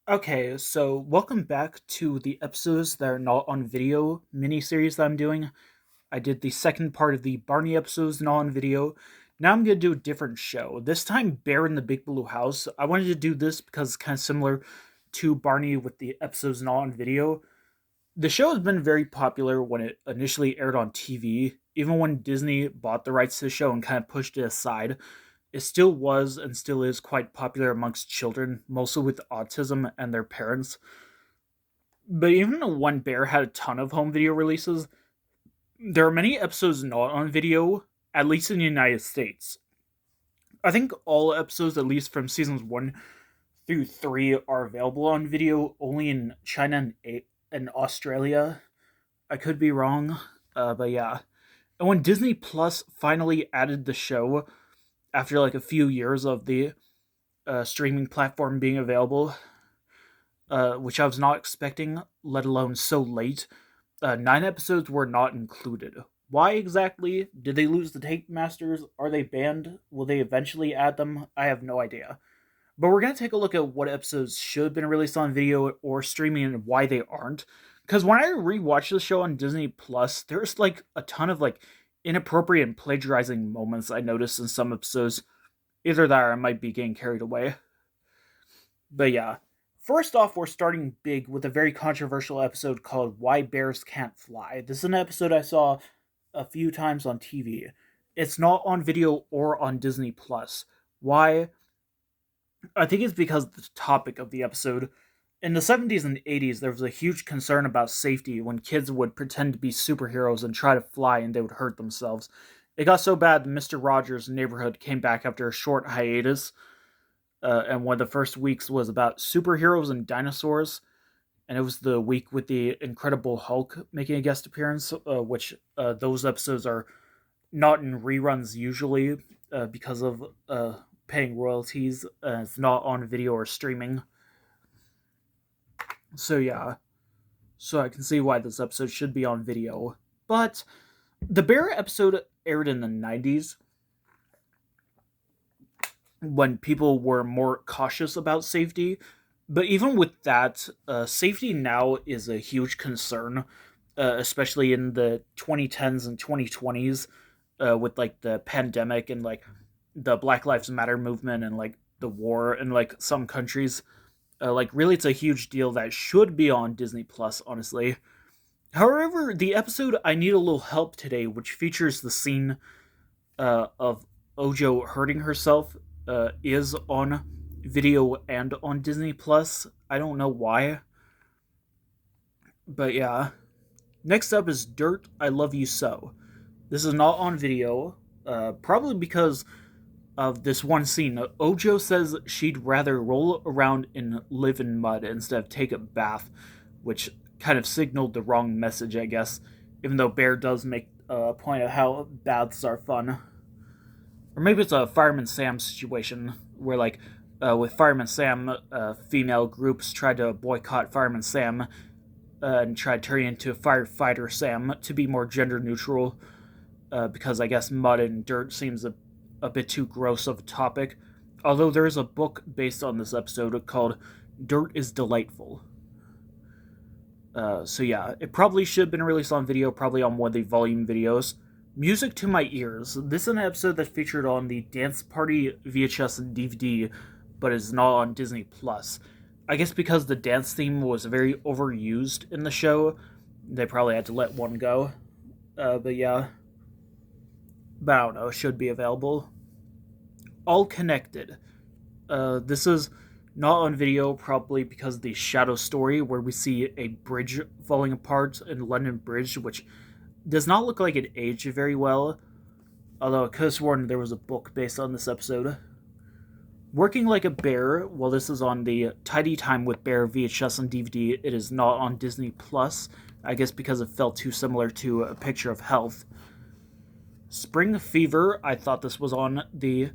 Okay, so welcome back to the episodes that are not on video mini-series that I'm doing. I did the second part of the Barney episodes not on video. Now I'm gonna do a different show. This time Bear in the Big Blue House. I wanted to do this because it's kind of similar to Barney with the episodes not on video. The show has been very popular when it initially aired on TV, even when Disney bought the rights to the show and kind of pushed it aside. It still was and still is quite popular amongst children, mostly with autism and their parents. But even though One Bear had a ton of home video releases, there are many episodes not on video, at least in the United States. I think all episodes, at least from seasons 1 through 3, are available on video only in China and Australia. I could be wrong, but yeah. And when Disney Plus finally added the show after like a few years of the streaming platform being available, which I was not expecting, let alone so late. 9 episodes were not included. Why exactly? Did they lose the tape masters? Are they banned? Will they eventually add them? I have no idea. But we're going to take a look at what episodes should have been released on video or streaming and why they aren't. Because when I rewatched the show on Disney Plus, there's like a ton of like inappropriate and plagiarizing moments I noticed in some episodes. Either that or I might be getting carried away. But yeah, first off, we're starting big with a very controversial episode called Why Bears Can't Fly. This is an episode I saw a few times on TV. It's not on video or on Disney Plus. Why? I think it's because of the topic of the episode. In the 70s and 80s, there was a huge concern about safety when kids would pretend to be superheroes and try to fly and they would hurt themselves. It got so bad that Mr. Rogers' Neighborhood came back after a short hiatus, and one of the first weeks was about superheroes and dinosaurs, and it was the week with the Incredible Hulk making a guest appearance, which those episodes are not in reruns usually because of paying royalties. It's not on video or streaming. So yeah, so I can see why this episode should be on video. But the Bear episode aired in the 90s when people were more cautious about safety. But even with that, safety now is a huge concern, especially in the 2010s and 2020s, with like the pandemic and like the Black Lives Matter movement and like the war in like some countries. Like really, it's a huge deal that should be on Disney Plus. Honestly, however, the episode "I Need a Little Help Today," which features the scene of Ojo hurting herself, is on video and on Disney Plus. I don't know why, but yeah. Next up is Dirt, I Love You So. This is not on video, probably because of this one scene. Ojo says she'd rather roll around and live in mud instead of take a bath, which kind of signaled the wrong message, I guess, even though Bear does make a point of how baths are fun. Or maybe it's a Fireman Sam situation where, like, with Fireman Sam, female groups tried to boycott Fireman Sam and tried turning into Firefighter Sam to be more gender neutral because I guess mud and dirt seems a bit too gross of a topic. Although there is a book based on this episode called Dirt is Delightful. So yeah, it probably should have been released on video, probably on one of the volume videos. Music to My Ears. This is an episode that featured on the Dance Party VHS and DVD, but is not on Disney Plus. I guess because the dance theme was very overused in the show, they probably had to let one go. But yeah, but I don't know, it should be available. All Connected. This is not on video, probably because of the Shadow Story, where we see a bridge falling apart in London Bridge, which does not look like it aged very well. Although I could have sworn there was a book based on this episode. Working Like a Bear, well, this is on the Tidy Time with Bear VHS and DVD. It is not on Disney Plus, I guess because it felt too similar to A Picture of Health. Spring Fever, I thought this was on the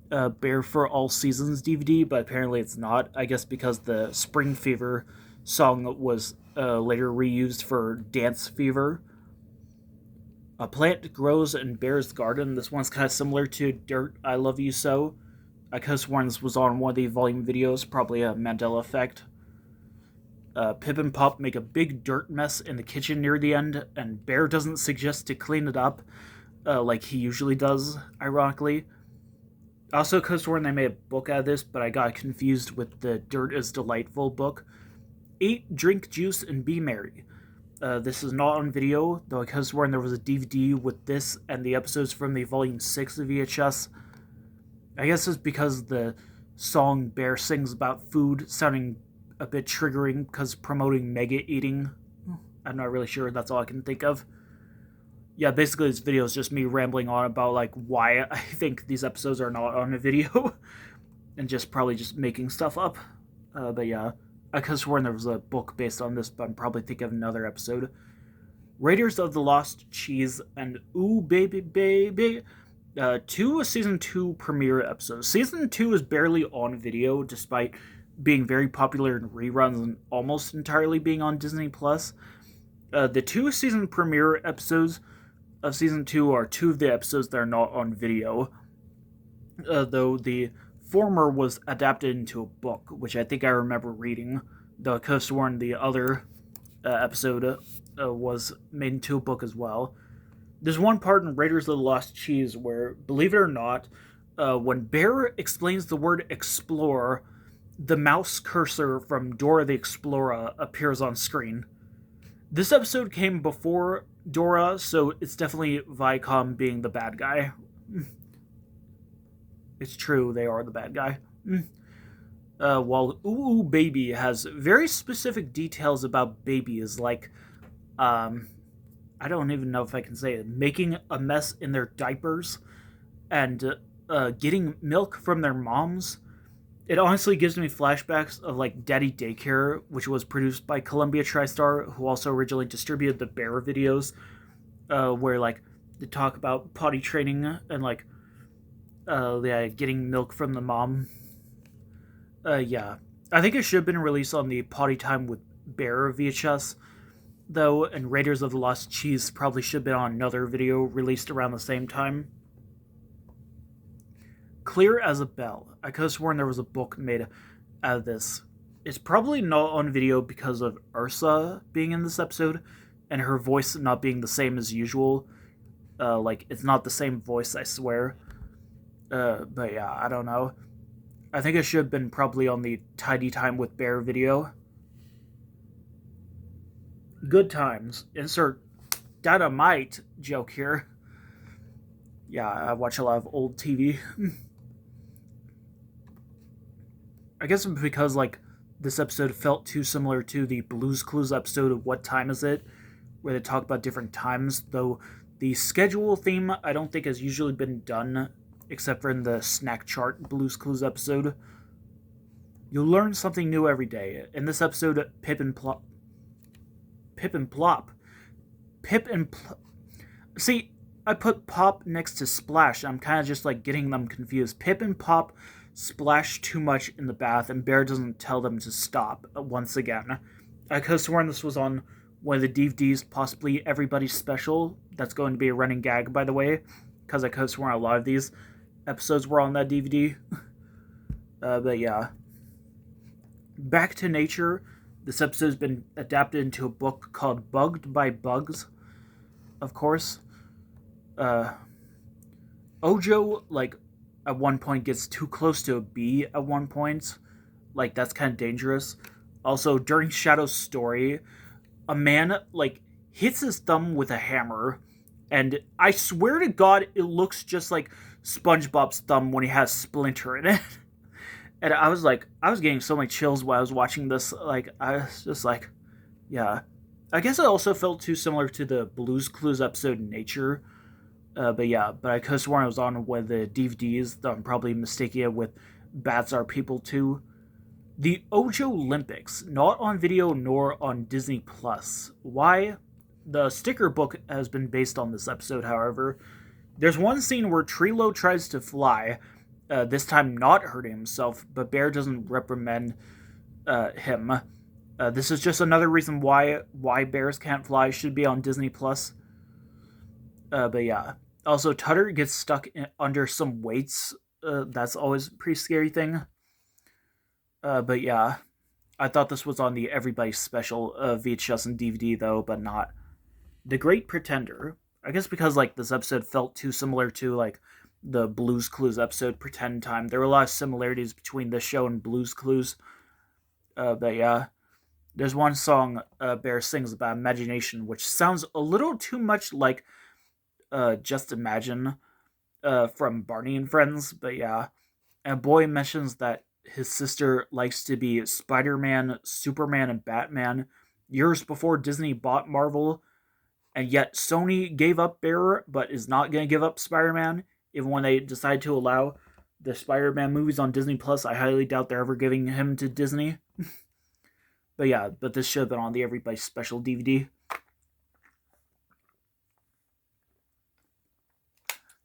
Bear for All Seasons DVD, but apparently it's not. I guess because the Spring Fever song was later reused for Dance Fever. A Plant Grows in Bear's Garden. This one's kind of similar to Dirt, I Love You So. I could have sworn this was on one of the volume videos, probably a Mandela effect. Pip and Pop make a big dirt mess in the kitchen near the end, and Bear doesn't suggest to clean it up like he usually does, ironically. Also, could have sworn they made a book out of this, but I got confused with the Dirt is Delightful book. Eat, drink juice, and be merry. This is not on video, though I could have sworn there was a DVD with this and the episodes from the Volume 6 of VHS. I guess it's because the song Bear sings about food sounding a bit triggering because promoting mega eating. I'm not really sure, that's all I can think of. Yeah, basically this video is just me rambling on about like why I think these episodes are not on a video and just probably just making stuff up. But yeah, I could have sworn there was a book based on this, but I'm probably thinking of another episode. Raiders of the Lost Cheese and Ooh Baby Baby. Two Season 2 premiere episodes. Season 2 is barely on video, despite being very popular in reruns and almost entirely being on Disney+. The two season premiere episodes of Season 2 are two of the episodes that are not on video, though the former was adapted into a book, which I think I remember reading, though I could have sworn the other episode was made into a book as well. There's one part in Raiders of the Lost Cheese where, believe it or not, when Bear explains the word explore, the mouse cursor from Dora the Explorer appears on screen. This episode came before Dora, so it's definitely Viacom being the bad guy. It's true, they are the bad guy. While Ooh Baby has very specific details about babies, like, I don't even know if I can say it, making a mess in their diapers and getting milk from their moms. It honestly gives me flashbacks of like Daddy Daycare, which was produced by Columbia TriStar, who also originally distributed the Bear videos, where like they talk about potty training and like getting milk from the mom. Yeah, I think it should have been released on the Potty Time with Bear VHS, though, and Raiders of the Lost Cheese probably should have been on another video released around the same time. Clear as a Bell. I could have sworn there was a book made out of this. It's probably not on video because of Ursa being in this episode and her voice not being the same as usual. Like, it's not the same voice, I swear. But yeah, I don't know. I think it should have been probably on the Tidy Time with Bear video. Good Times. Insert Dynamite joke here. Yeah, I watch a lot of old TV. I guess because, like, this episode felt too similar to the Blue's Clues episode of What Time Is It, where they talk about different times, though the schedule theme I don't think has usually been done, except for in the Snack Chart Blue's Clues episode. You'll learn something new every day. In this episode, Pip and Plop. See, I put Pop next to Splash. I'm kind of just like getting them confused. Pip and Pop splash too much in the bath, and Bear doesn't tell them to stop once again. I could have sworn this was on one of the DVDs, possibly Everybody's Special. That's going to be a running gag, by the way, because I could have sworn a lot of these episodes were on that DVD. But yeah. Back to Nature. This episode has been adapted into a book called Bugged by Bugs, of course. Ojo, like, at one point gets too close to a bee at one point. Like, that's kind of dangerous. Also, during Shadow's story, a man, like, hits his thumb with a hammer, and I swear to God, it looks just like SpongeBob's thumb when he has Splinter in it. And I was getting so many chills while I was watching this. Like, I was just like, yeah. I guess it also felt too similar to the Blue's Clues episode Nature. But yeah, but I could have sworn it was on one of the DVDs, though I'm probably mistaking it with Bats Are People too. The Ojo Olympics, not on video nor on Disney+. Why? The sticker book has been based on this episode, however. There's one scene where Trilo tries to fly, this time not hurting himself, but Bear doesn't reprimand him. This is just another reason why bears can't fly should be on Disney+. But yeah. Also, Tutter gets stuck under some weights. That's always a pretty scary thing. But yeah. I thought this was on the Everybody Special VHS and DVD though, but not. The Great Pretender. I guess because like this episode felt too similar to like the Blues Clues episode Pretend Time. There were a lot of similarities between this show and Blues Clues. But yeah, there's one song Bear sings about imagination, which sounds a little too much like Just Imagine from Barney and Friends. But yeah, and a boy mentions that his sister likes to be Spider-Man, Superman, and Batman years before Disney bought Marvel, and yet Sony gave up Bear but is not going to give up Spider-Man even when they decide to allow the Spider-Man movies on Disney Plus. I highly doubt they're ever giving him to Disney. But yeah, but this should have been on the Everybody Special DVD.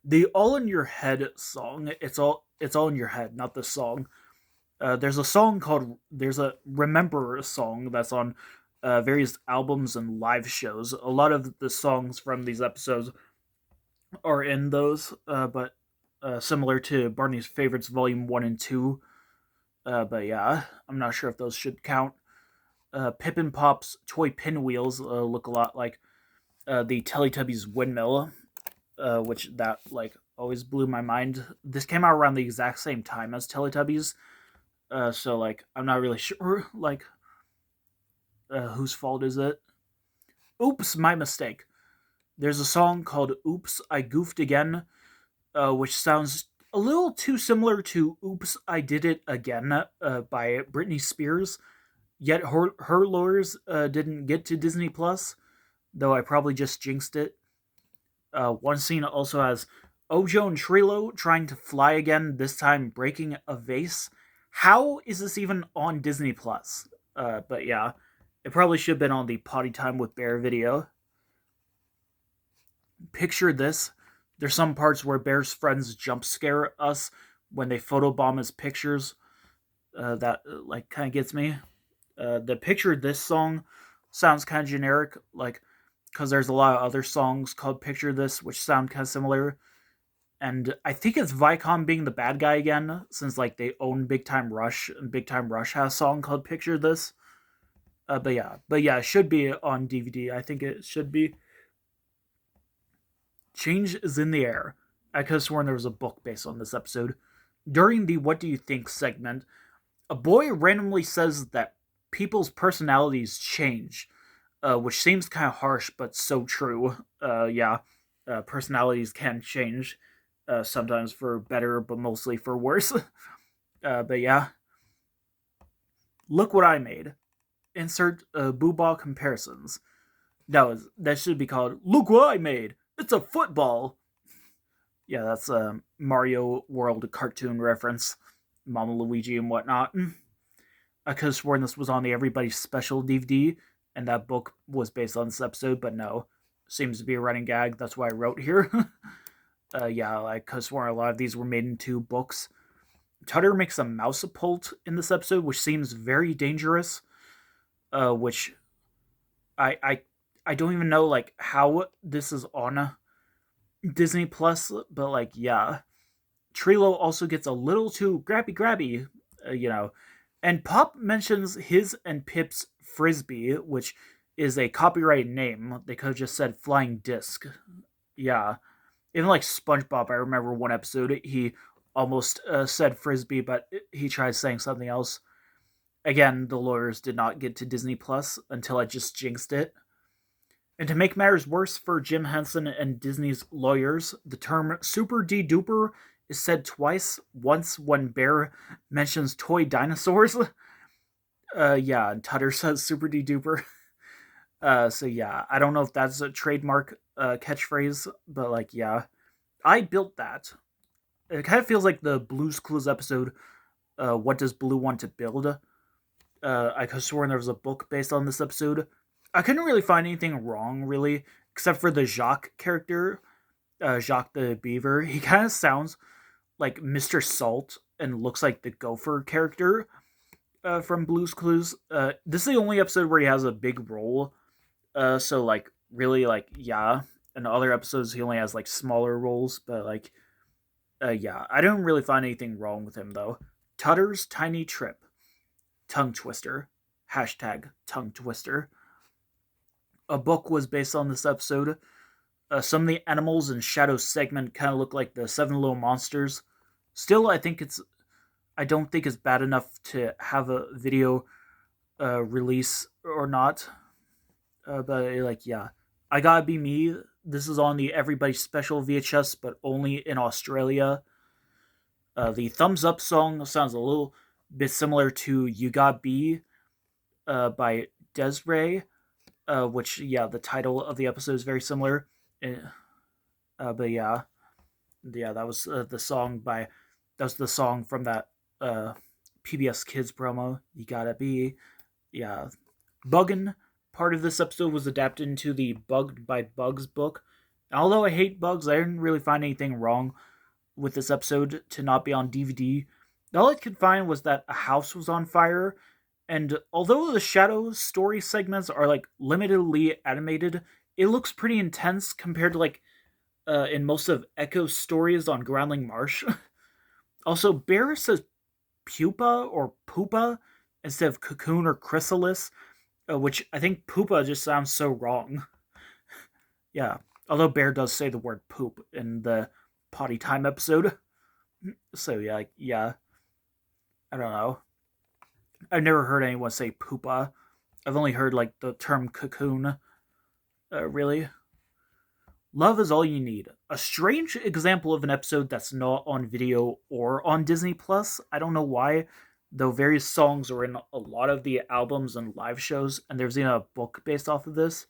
The All in Your Head song, it's all in your head, not the song. There's a song called there's a Remember song that's on various albums and live shows. A lot of the songs from these episodes are in those, but similar to Barney's Favorites Volume 1 and 2. But yeah, I'm not sure if those should count. Pip and Pop's toy pinwheels look a lot like the Teletubbies windmill, which that like always blew my mind. This came out around the exact same time as Teletubbies, so like I'm not really sure like whose fault is it. Oops, my mistake. There's a song called "Oops, I Goofed Again," which sounds a little too similar to "Oops, I Did It Again" by Britney Spears. Yet her lawyers didn't get to Disney Plus, though I probably just jinxed it. One scene also has Ojo and Trilo trying to fly again, this time breaking a vase. How is this even on Disney Plus? But yeah, it probably should have been on the Potty Time with Bear video. Picture this. There's some parts where Bear's friends jump scare us when they photobomb his pictures. That like kind of gets me. The Picture This song sounds kind of generic, like because there's a lot of other songs called Picture This which sound kind of similar. And I think it's Viacom being the bad guy again, since like they own Big Time Rush, and Big Time Rush has a song called Picture This. But yeah, it should be on DVD. I think it should be. Change is in the air. I could have sworn there was a book based on this episode. During the What Do You Think segment, a boy randomly says that people's personalities change, which seems kind of harsh, but so true. Yeah, personalities can change, sometimes for better, but mostly for worse. But yeah, look what I made. Insert boo comparisons. That should be called "Look What I Made." It's a football. Yeah, that's a Mario World cartoon reference. Mama Luigi and whatnot. I could have sworn this was on the Everybody Special DVD, and that book was based on this episode, but no. Seems to be a running gag. That's why I wrote here. Yeah, I could have sworn a lot of these were made into books. Tutter makes a mouse pult in this episode, which seems very dangerous. Which I I I don't even know like how this is on Disney Plus, but like yeah, Trilo also gets a little too grabby, you know. And Pop mentions his and Pip's frisbee, which is a copyrighted name. They could have just said flying disc. Yeah, even like SpongeBob, I remember one episode he almost said frisbee, but he tried saying something else. Again, the lawyers did not get to Disney Plus until I just jinxed it. And to make matters worse for Jim Henson and Disney's lawyers, the term super D duper is said twice, once when Bear mentions toy dinosaurs. Yeah, and Tutter says super D duper. So yeah, I don't know if that's a trademark catchphrase, but like, yeah. I built that. It kind of feels like the Blue's Clues episode, What Does Blue Want to Build? I could have sworn there was a book based on this episode. I couldn't really find anything wrong, really, except for the Jacques character, Jacques the Beaver. He kind of sounds like Mr. Salt and looks like the Gopher character from Blue's Clues. This is the only episode where he has a big role. So, like, really, like, yeah. In other episodes, he only has, like, smaller roles, but, like, yeah. I don't really find anything wrong with him, though. Tutter's Tiny Trip. Tongue twister. Hashtag tongue twister. A book was based on this episode. Some of the animals in Shadow's segment kind of look like the Seven Little Monsters. Still, I don't think it's bad enough to have a video release or not. But like, yeah, I Gotta Be Me. This is on the Everybody Special VHS, but only in Australia. The Thumbs Up song sounds a little bit similar to You Got Be by Des'ree, which, yeah, the title of the episode is very similar. But yeah, that was that was the song from that PBS Kids promo. You Gotta Be, yeah. Buggin' part of this episode was adapted into the Bugged by Bugs book. Although I hate bugs, I didn't really find anything wrong with this episode to not be on DVD. All I could find was that a house was on fire, and although the Shadow story segments are like limitedly animated, it looks pretty intense compared to like in most of Echo's stories on Groundling Marsh. Also, Bear says pupa or poopa instead of cocoon or chrysalis, which I think poopa just sounds so wrong. Yeah, although Bear does say the word poop in the potty time episode. So yeah, I don't know. I've never heard anyone say poopa. I've only heard like the term cocoon. Really, Love Is All You Need. A strange example of an episode that's not on video or on Disney Plus. I don't know why, though various songs are in a lot of the albums and live shows, and there's even a book based off of this.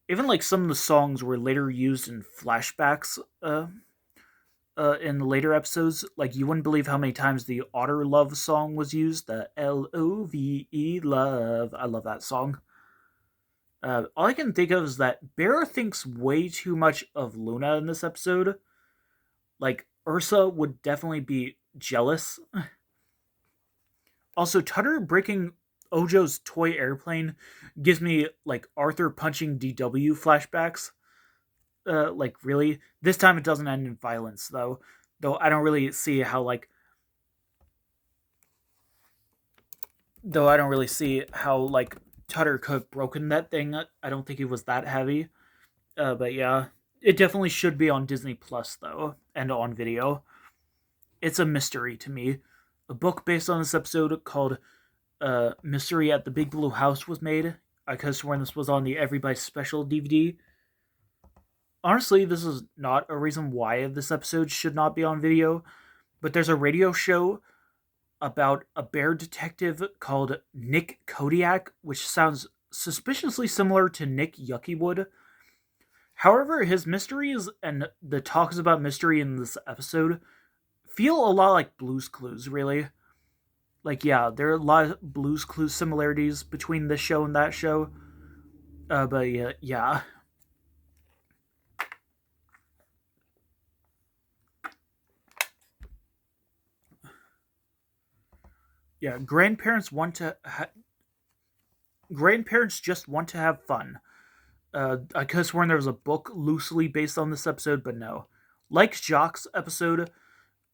Even like some of the songs were later used in flashbacks in the later episodes. Like, you wouldn't believe how many times the Otter Love song was used. The Love, love. I love that song. All I can think of is that Bear thinks way too much of Luna in this episode. Like, Ursa would definitely be jealous. Also, Tutter breaking Ojo's toy airplane gives me, like, Arthur punching DW flashbacks. Like, really? This time it doesn't end in violence, though. Though I don't really see how, like... Though I don't really see how, like, Tutter could have broken that thing. I don't think it was that heavy. But yeah, it definitely should be on Disney Plus, though, and on video. It's a mystery to me. A book based on this episode called Mystery at the Big Blue House was made. I could have sworn this was on the Everybody Special DVD. Honestly, this is not a reason why this episode should not be on video, but there's a radio show about a bear detective called Nick Kodiak, which sounds suspiciously similar to Nick Yuckywood. However, his mysteries and the talks about mystery in this episode feel a lot like Blue's Clues, really. Like, yeah, there are a lot of Blue's Clues similarities between this show and that show. But yeah. Yeah, grandparents grandparents just want to have fun. I could have sworn there was a book loosely based on this episode, but no. Like Jock's episode,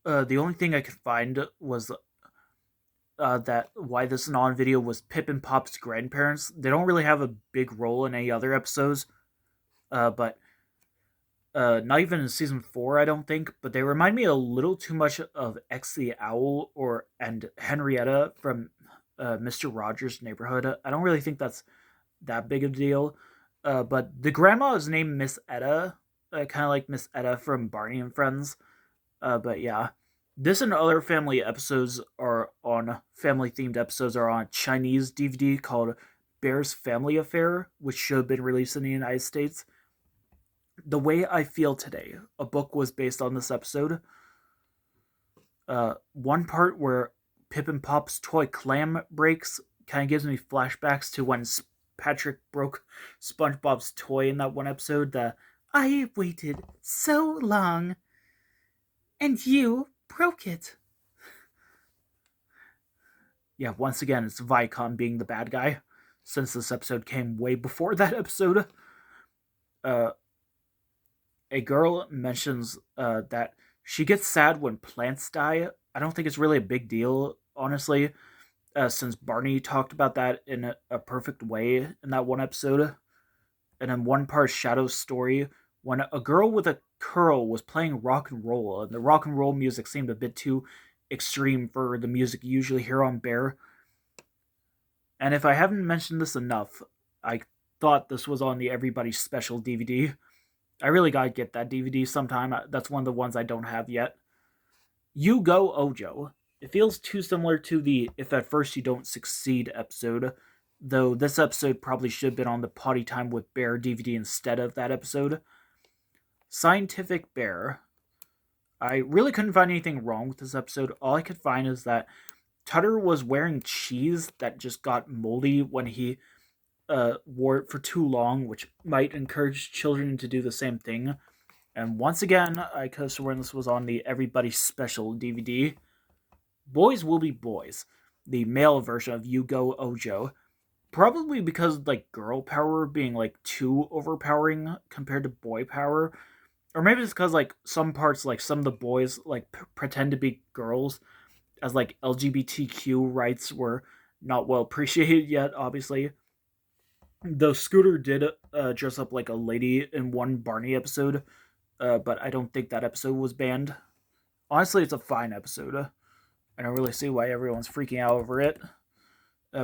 the only thing I could find was that why this non video was Pip and Pop's grandparents. They don't really have a big role in any other episodes, but not even in season 4, I don't think. But they remind me a little too much of X the Owl and Henrietta from Mr. Rogers' Neighborhood. I don't really think that's that big of a deal. But the grandma is named Miss Etta, kind of like Miss Etta from Barney and Friends. But yeah, this and other family themed episodes are on a Chinese DVD called Bear's Family Affair, which should have been released in the United States. The Way I Feel Today, a book, was based on this episode. One part where Pip and Pop's toy clam breaks kind of gives me flashbacks to when Patrick broke SpongeBob's toy in that one episode. I waited so long, and you broke it. Yeah, once again, it's Viacom being the bad guy, since this episode came way before that episode. A girl mentions that she gets sad when plants die. I don't think it's really a big deal, honestly. since Barney talked about that in a perfect way in that one episode. And in one part Shadow's story, when a girl with a curl was playing rock and roll, and the rock and roll music seemed a bit too extreme for the music you usually hear on Bear. And if I haven't mentioned this enough, I thought this was on the Everybody Special DVD. I really gotta get that DVD sometime. That's one of the ones I don't have yet. You Go Ojo. It feels too similar to the If at First You Don't Succeed episode, though this episode probably should have been on the Potty Time with Bear DVD instead of that episode. Scientific Bear. I really couldn't find anything wrong with this episode. All I could find is that Tutter was wearing cheese that just got moldy when he wore it for too long, which might encourage children to do the same thing. And once again, I could have sworn this was on the Everybody Special DVD. Boys Will Be Boys, the male version of You Go Ojo. Probably because like girl power being like too overpowering compared to boy power, or maybe it's because like some parts, like some of the boys like pretend to be girls, as like LGBTQ rights were not well appreciated yet. Obviously, though Scooter did dress up like a lady in one Barney episode, but I don't think that episode was banned. Honestly, it's a fine episode. I don't really see why everyone's freaking out over it.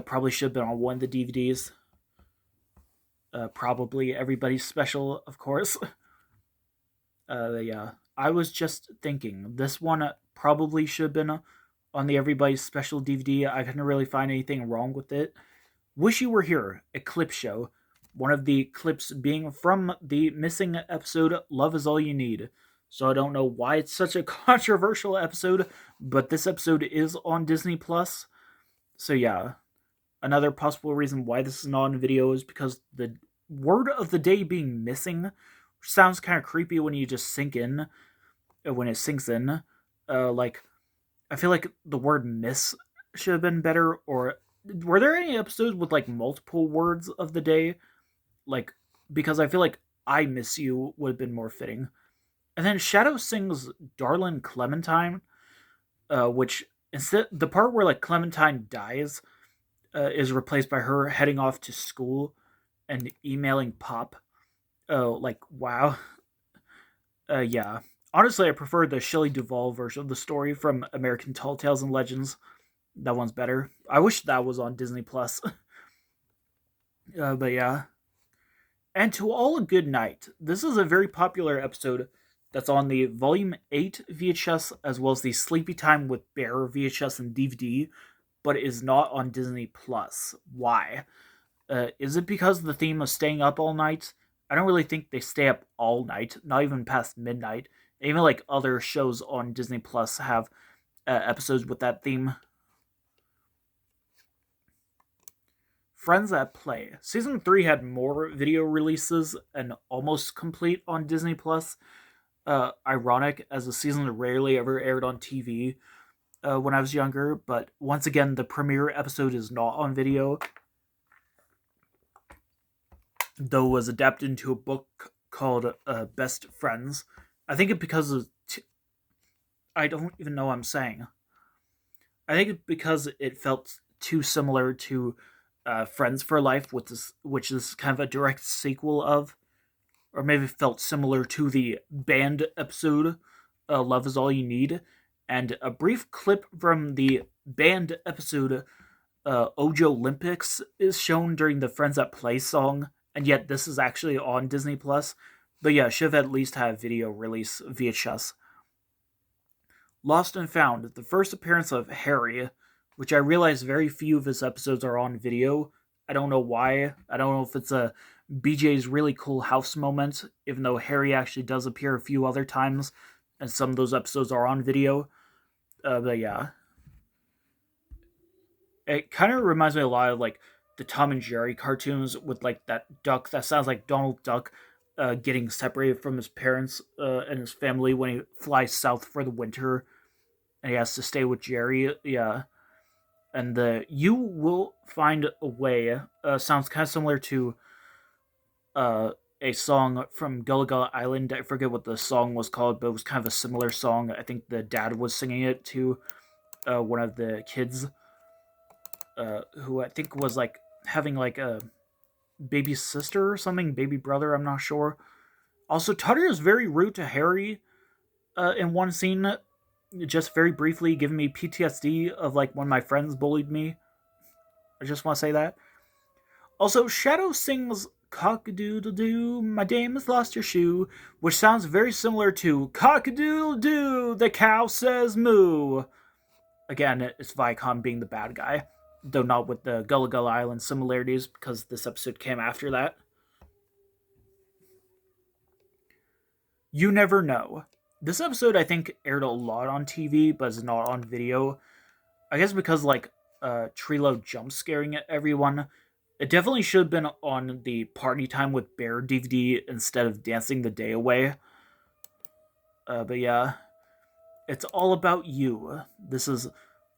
Probably should have been on one of the DVDs. Probably Everybody's Special, of course. Yeah, I was just thinking this one probably should have been on the Everybody's Special DVD. I couldn't really find anything wrong with it. Wish You Were Here, a clip show. One of the clips being from the missing episode Love Is All You Need. So I don't know why it's such a controversial episode, but this episode is on Disney Plus. So yeah, another possible reason why this is not on video is because the word of the day being missing, which sounds kind of creepy when you just sink in, when it sinks in. Like, I feel like the word miss should have been better, or were there any episodes with like multiple words of the day? Like, because I feel like I Miss You would have been more fitting. And then Shadow sings Darlin' Clementine, which instead, the part where like Clementine dies is replaced by her heading off to school and emailing Pop. Oh, like, wow. Yeah. Honestly, I prefer the Shelley Duvall version of the story from American Tall Tales and Legends. That one's better. I wish that was on Disney Plus. But yeah. And to all a good night. This is a very popular episode that's on the Volume 8 VHS as well as the Sleepy Time with Bear VHS and DVD, but it is not on Disney Plus. Why? Is it because of the theme of staying up all night? I don't really think they stay up all night, not even past midnight. Even like other shows on Disney Plus have episodes with that theme. Friends at Play. Season 3 had more video releases and almost complete on Disney Plus. Ironic, as the season rarely ever aired on TV when I was younger, but once again, the premiere episode is not on video, though it was adapted into a book called Best Friends. I think it because of... I don't even know what I'm saying. I think it's because it felt too similar to Friends for Life, which is kind of a direct sequel of, or maybe felt similar to the band episode, Love Is All You Need, and a brief clip from the band episode, Ojo Olympics, is shown during the Friends at Play song, and yet this is actually on Disney Plus. But yeah, should have at least had video release VHS. Lost and Found, the first appearance of Harry, which I realize very few of his episodes are on video. I don't know why. I don't know if it's a BJ's really cool house moment, even though Harry actually does appear a few other times, and some of those episodes are on video. But yeah. It kind of reminds me a lot of like the Tom and Jerry cartoons with like that duck that sounds like Donald Duck getting separated from his parents and his family when he flies south for the winter and he has to stay with Jerry. Yeah. And the You Will Find a Way sounds kind of similar to a song from Gullah Gullah Island. I forget what the song was called, but it was kind of a similar song. I think the dad was singing it to one of the kids. who I think was like having like a baby sister or something, baby brother, I'm not sure. Also, Tutter is very rude to Harry in one scene, just very briefly, giving me PTSD of like when my friends bullied me. I just want to say that. Also, Shadow sings Cock-a-doodle-doo, my dame has lost your shoe, which sounds very similar to Cock-a-doodle-doo, the cow says moo. Again, it's Viacom being the bad guy, though not with the Gullah Gullah Island similarities because this episode came after that. You Never Know. This episode, I think, aired a lot on TV, but is not on video. I guess because, like, Trilo jump scaring at everyone. It definitely should have been on the Party Time with Bear DVD instead of Dancing the Day Away. But yeah, it's all about you. This is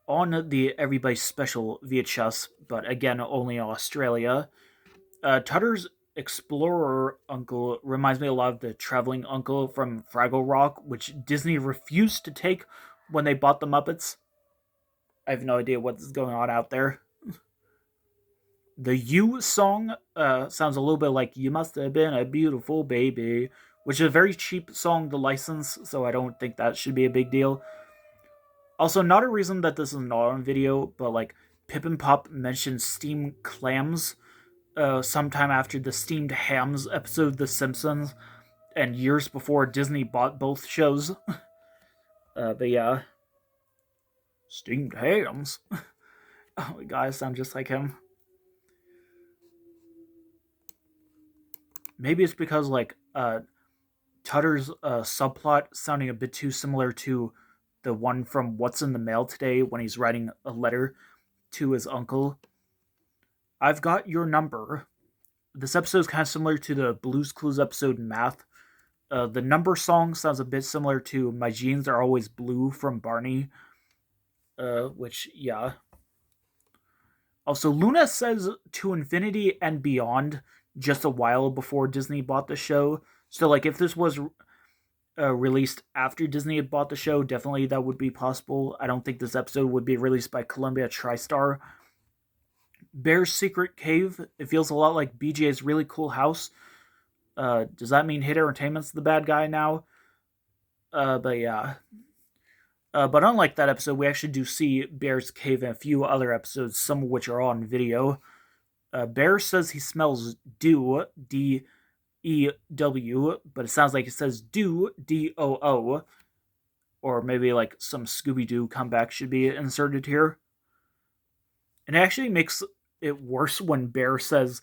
on the Everybody Special VHS, but again, only in Australia. Tutter's explorer uncle reminds me a lot of the traveling uncle from Fraggle Rock, which Disney refused to take when they bought the Muppets. I have no idea what's going on out there. The You song sounds a little bit like You Must Have Been a Beautiful Baby, which is a very cheap song to license, so I don't think that should be a big deal. Also, not a reason that this is not on video, but like Pip and Pop mentioned steamed clams sometime after the steamed hams episode of The Simpsons, and years before Disney bought both shows. But yeah, steamed hams. Oh my god, I sound just like him. Maybe it's because like Tutter's subplot sounding a bit too similar to the one from What's in the Mail Today when he's writing a letter to his uncle. I've got your number. This episode is kind of similar to the Blues Clues episode Math. The number song sounds a bit similar to My Jeans Are Always Blue from Barney. Which, yeah. Also, Luna says To Infinity and Beyond just a while before Disney bought the show. So, like, if this was released after Disney had bought the show, definitely that would be possible. I don't think this episode would be released by Columbia TriStar. Bear's Secret Cave, it feels a lot like BJ's Really Cool House. Does that mean Hit Entertainment's the bad guy now? But yeah. But unlike that episode, we actually do see Bear's Cave in a few other episodes, some of which are on video. Bear says he smells dew, D-E-W, but it sounds like it says do, D-O-O. Or maybe like some Scooby-Doo comeback should be inserted here. And it actually makes it worse when Bear says,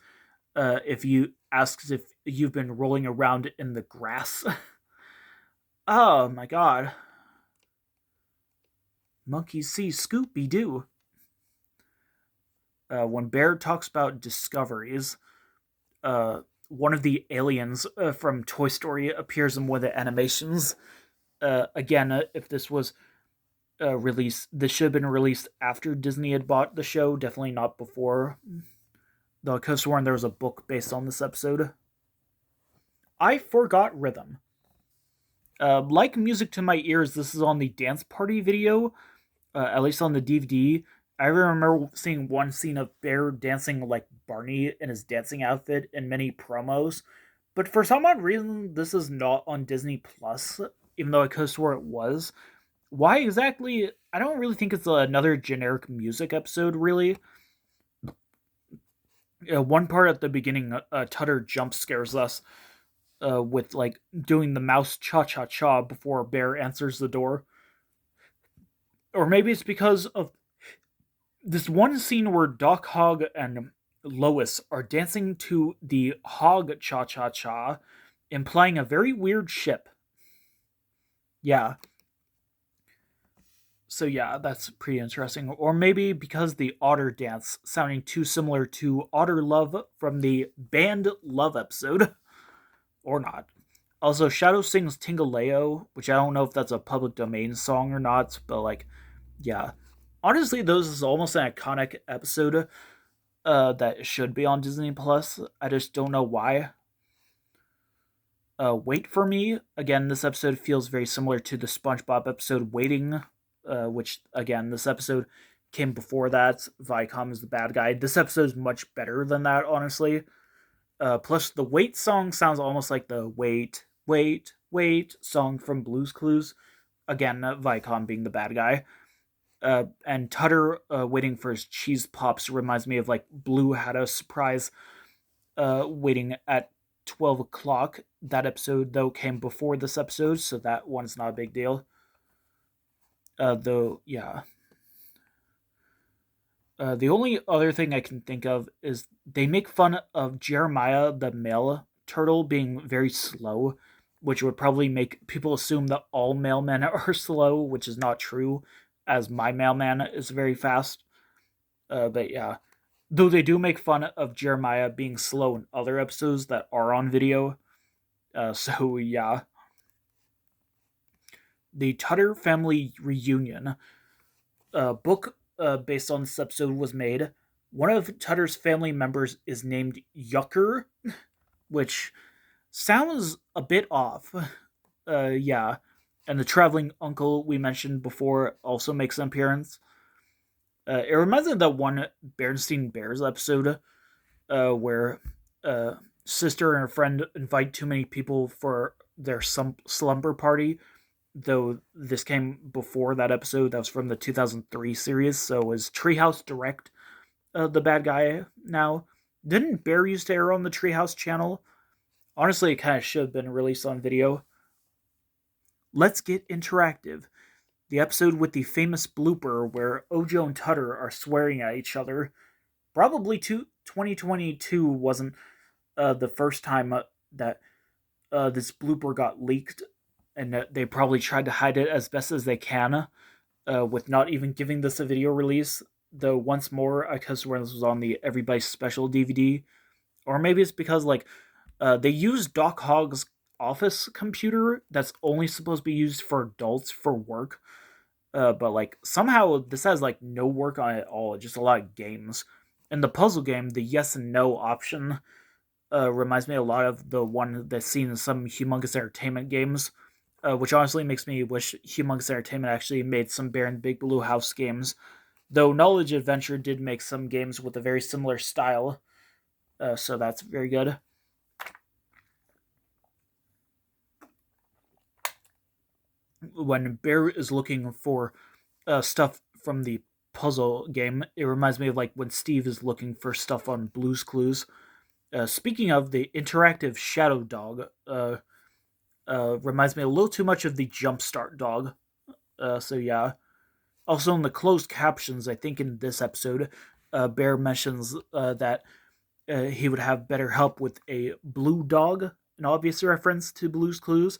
if you asks if you've been rolling around in the grass. Oh my god. Monkeys see Scooby-Doo. When Bear talks about discoveries, one of the aliens from Toy Story appears in one of the animations. Again, if this was released, this should have been released after Disney had bought the show, definitely not before. Though I could have sworn there was a book based on this episode. I Forgot Rhythm. Like Music to My Ears, this is on the dance party video, at least on the DVD. I remember seeing one scene of Bear dancing like Barney in his dancing outfit in many promos, but for some odd reason, this is not on Disney Plus, even though I could have swore it was. Why exactly? I don't really think it's another generic music episode, really. One part at the beginning, Tutter jump scares us with like doing the mouse cha cha cha before Bear answers the door. Or maybe it's because of this one scene where Doc Hogg and Lois are dancing to the Hog Cha Cha Cha, implying a very weird ship. Yeah. So yeah, that's pretty interesting. Or maybe because the otter dance sounding too similar to Otter Love from the Band Love episode. Or not. Also, Shadow sings Tingaleo, which I don't know if that's a public domain song or not, but like, yeah. Honestly, those is almost an iconic episode that should be on Disney Plus. I just don't know why. Wait for Me. Again, this episode feels very similar to the SpongeBob episode Waiting, which again, this episode came before that. Viacom is the bad guy. This episode is much better than that, honestly. Plus, the Wait song sounds almost like the Wait, Wait, Wait song from Blue's Clues. Again, Viacom being the bad guy. And Tutter waiting for his cheese pops reminds me of like Blue had a surprise waiting at 12 o'clock. That episode, though, came before this episode, so that one's not a big deal. Though, yeah. The only other thing I can think of is they make fun of Jeremiah the male turtle being very slow, which would probably make people assume that all mailmen are slow, which is not true, as my mailman is very fast. But yeah. Though they do make fun of Jeremiah being slow in other episodes that are on video. So yeah. The Tutter family reunion book based on this episode was made. One of Tutter's family members is named Yucker, which sounds a bit off. Yeah. And the traveling uncle we mentioned before also makes an appearance. It reminds me of that one Bernstein Bears episode where sister and her friend invite too many people for their slumber party. Though this came before that episode, that was from the 2003 series, so is Treehouse Direct the bad guy now? Didn't Bear used to air on the Treehouse channel? Honestly, it kind of should have been released on video. Let's get interactive. The episode with the famous blooper where Ojo and Tutter are swearing at each other. Probably 2022 wasn't the first time that this blooper got leaked, and they probably tried to hide it as best as they can with not even giving this a video release. Though once more, because when this was on the Everybody Special DVD, or maybe it's because like they used Doc Hogg's office computer that's only supposed to be used for adults for work. But like somehow this has like no work on it at all, just a lot of games. And the puzzle game, the yes and no option, reminds me a lot of the one that's seen in some Humongous Entertainment games, which honestly makes me wish Humongous Entertainment actually made some Bear and Big Blue House games. Though Knowledge Adventure did make some games with a very similar style, so that's very good. When Bear is looking for stuff from the puzzle game, it reminds me of like when Steve is looking for stuff on Blue's Clues. Speaking of the interactive Shadow Dog, reminds me a little too much of the Jumpstart Dog. So yeah. Also in the closed captions, I think in this episode, Bear mentions that he would have better help with a blue dog, an obvious reference to Blue's Clues.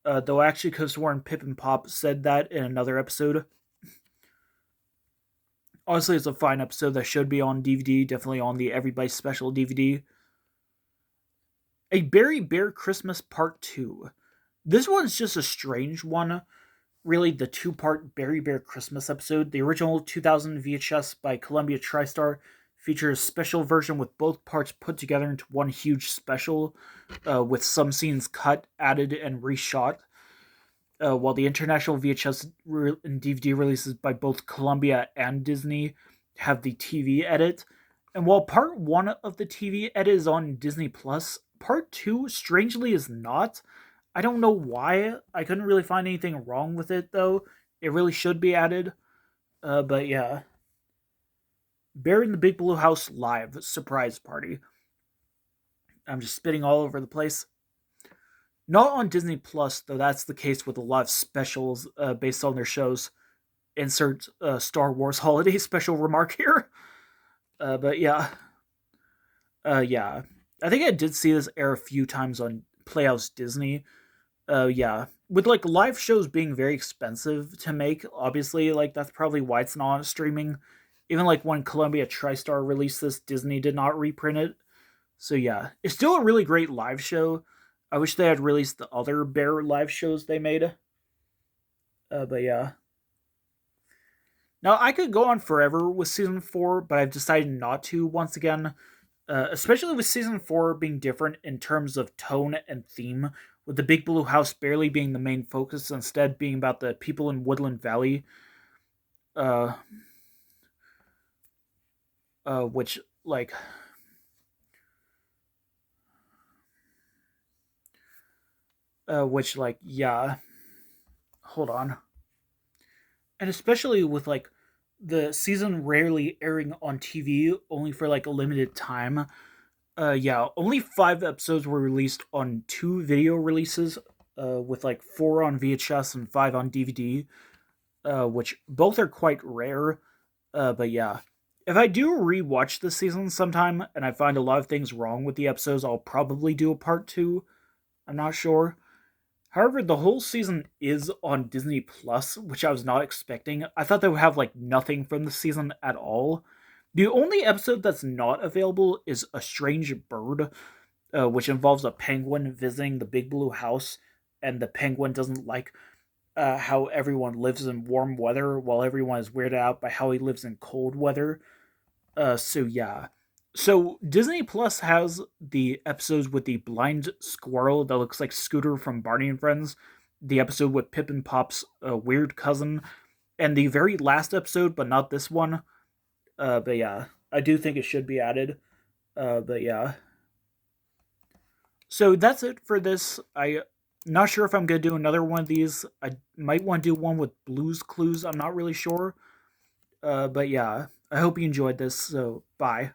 Though I actually could have sworn Pip and Pop said that in another episode. Honestly, it's a fine episode that should be on DVD, definitely on the Everybody Special DVD. A Berry Bear Christmas Part 2. This one's just a strange one. Really, the two-part Berry Bear Christmas episode. The original 2000 VHS by Columbia TriStar features a special version with both parts put together into one huge special, with some scenes cut, added, and reshot. While the international VHS and DVD releases by both Columbia and Disney have the TV edit. And while part 1 of the TV edit is on Disney Plus, part 2 strangely is not. I don't know why. I couldn't really find anything wrong with it though. It really should be added. But yeah. Bear in the Big Blue House live surprise party. I'm just spitting all over the place. Not on Disney Plus, though that's the case with a lot of specials based on their shows. Insert Star Wars holiday special remark here. But yeah. Yeah. I think I did see this air a few times on Playhouse Disney. Yeah. With like live shows being very expensive to make, obviously, like that's probably why it's not on streaming. Even like when Columbia TriStar released this, Disney did not reprint it. So yeah. It's still a really great live show. I wish they had released the other Bear live shows they made. But yeah. Now, I could go on forever with Season 4, but I've decided not to once again. Especially with Season 4 being different in terms of tone and theme, with the Big Blue House barely being the main focus, instead being about the people in Woodland Valley. which like yeah, hold on. And especially with like the season rarely airing on TV, only for like a limited time. Yeah, only 5 episodes were released on 2 video releases, with like 4 on VHS and 5 on DVD, which both are quite rare. But yeah, if I do rewatch this season sometime and I find a lot of things wrong with the episodes, I'll probably do a part 2. I'm not sure. However, the whole season is on Disney Plus, which I was not expecting. I thought they would have like nothing from the season at all. The only episode that's not available is A Strange Bird, which involves a penguin visiting the Big Blue House, and the penguin doesn't like how everyone lives in warm weather, while everyone is weirded out by how he lives in cold weather. So yeah. So Disney Plus has the episodes with the blind squirrel that looks like Scooter from Barney and Friends, the episode with Pip and Pop's weird cousin, and the very last episode, but not this one. But yeah, I do think it should be added. But yeah. So that's it for this. I not sure if I'm gonna do another one of these. I might want to do one with Blues Clues. I'm not really sure. But yeah, I hope you enjoyed this. So bye.